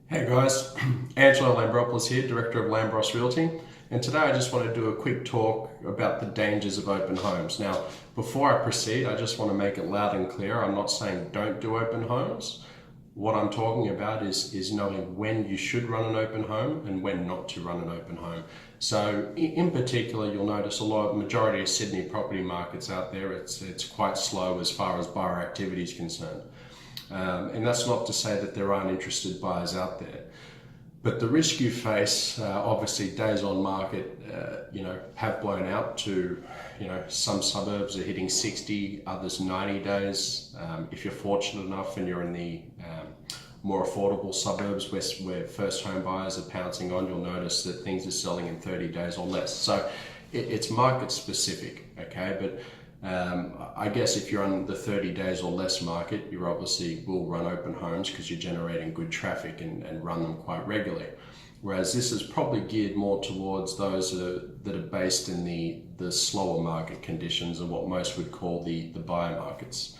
Hey guys, Angelo Lambropoulos here, Director of Lambros Realty, and today I just want to do a quick talk about the dangers of open homes. Now, before I proceed, I just want to make it loud and clear, I'm not saying don't do open homes. What I'm talking about is knowing when you should run an open home and when not to run an open home. So in particular, you'll notice majority of Sydney property markets out there, it's quite slow as far as buyer activity is concerned. And that's not to say that there aren't interested buyers out there. But the risk you face, obviously days on market, have blown out to, some suburbs are hitting 60, others 90 days. If you're fortunate enough and you're in the more affordable suburbs where first home buyers are pouncing on, you'll notice that things are selling in 30 days or less. So it's market specific, okay? But I guess if you're on the 30 days or less market, you obviously will run open homes because you're generating good traffic and run them quite regularly. Whereas this is probably geared more towards those that are based in the slower market conditions and what most would call the buyer markets,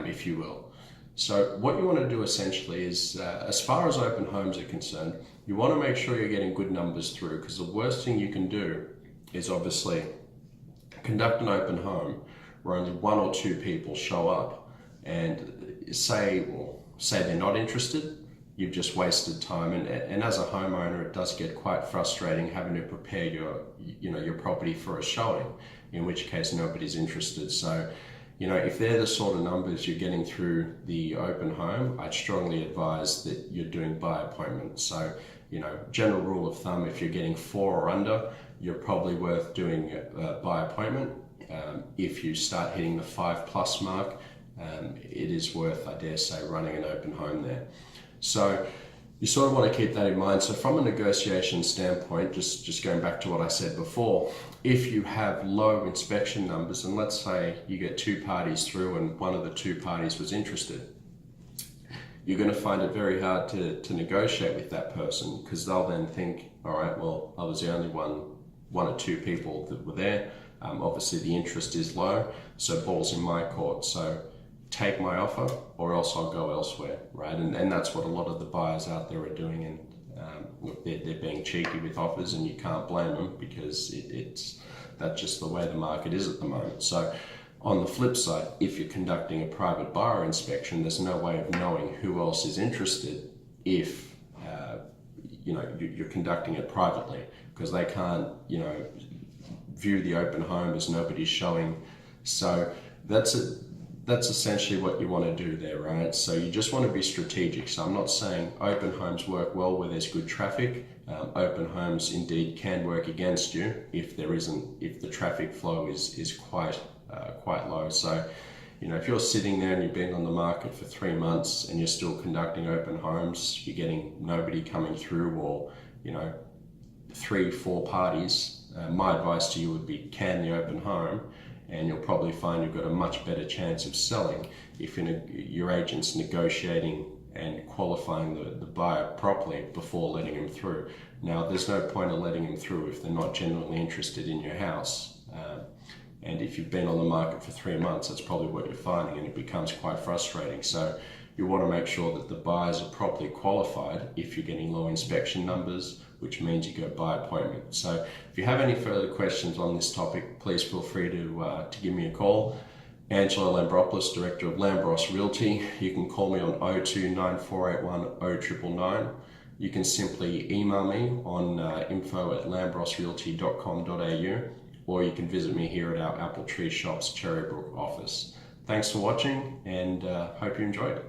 if you will. So what you want to do essentially is, as far as open homes are concerned, you want to make sure you're getting good numbers through, because the worst thing you can do is obviously conduct an open home where only one or two people show up and say they're not interested. You've just wasted time, and as a homeowner it does get quite frustrating having to prepare your property for a showing, in which case nobody's interested. So if they're the sort of numbers you're getting through the open home, I'd strongly advise that you're doing by appointment. So general rule of thumb, if you're getting 4 or under, you're probably worth doing by appointment. If you start hitting the 5+ mark, it is worth, I dare say, running an open home there. So you sort of want to keep that in mind. So from a negotiation standpoint, just going back to what I said before, if you have low inspection numbers, and let's say you get 2 parties through and one of the 2 parties was interested, you're going to find it very hard to negotiate with that person, because they'll then think, all right, well, I was the only one or 2 people that were there. Obviously the interest is low, so ball's in my court. So take my offer or else I'll go elsewhere, right? And that's what a lot of the buyers out there are doing, and they're being cheeky with offers, and you can't blame them, because that's just the way the market is at the moment. So on the flip side, if you're conducting a private buyer inspection, there's no way of knowing who else is interested if you're conducting it privately, because they can't view the open home as nobody's showing. So that's essentially what you want to do there, right? So you just want to be strategic. So I'm not saying open homes work well where there's good traffic. Open homes indeed can work against you if the traffic flow is quite low. So if you're sitting there and you've been on the market for 3 months and you're still conducting open homes, you're getting nobody coming through, or 3-4 parties, my advice to you would be can the open home, and you'll probably find you've got a much better chance of selling if your agent's negotiating and qualifying the buyer properly before letting him through. Now, there's no point of letting him through if they're not genuinely interested in your house. And if you've been on the market for 3 months, that's probably what you're finding, and it becomes quite frustrating. So you want to make sure that the buyers are properly qualified if you're getting low inspection numbers, which means you go by appointment. So if you have any further questions on this topic, please feel free to give me a call. Angelo Lambropoulos, Director of Lambros Realty. You can call me on 0294810999. You can simply email me on info@lambrosrealty.com.au, or you can visit me here at our Apple Tree Shops Cherrybrook office. Thanks for watching, and hope you enjoyed it.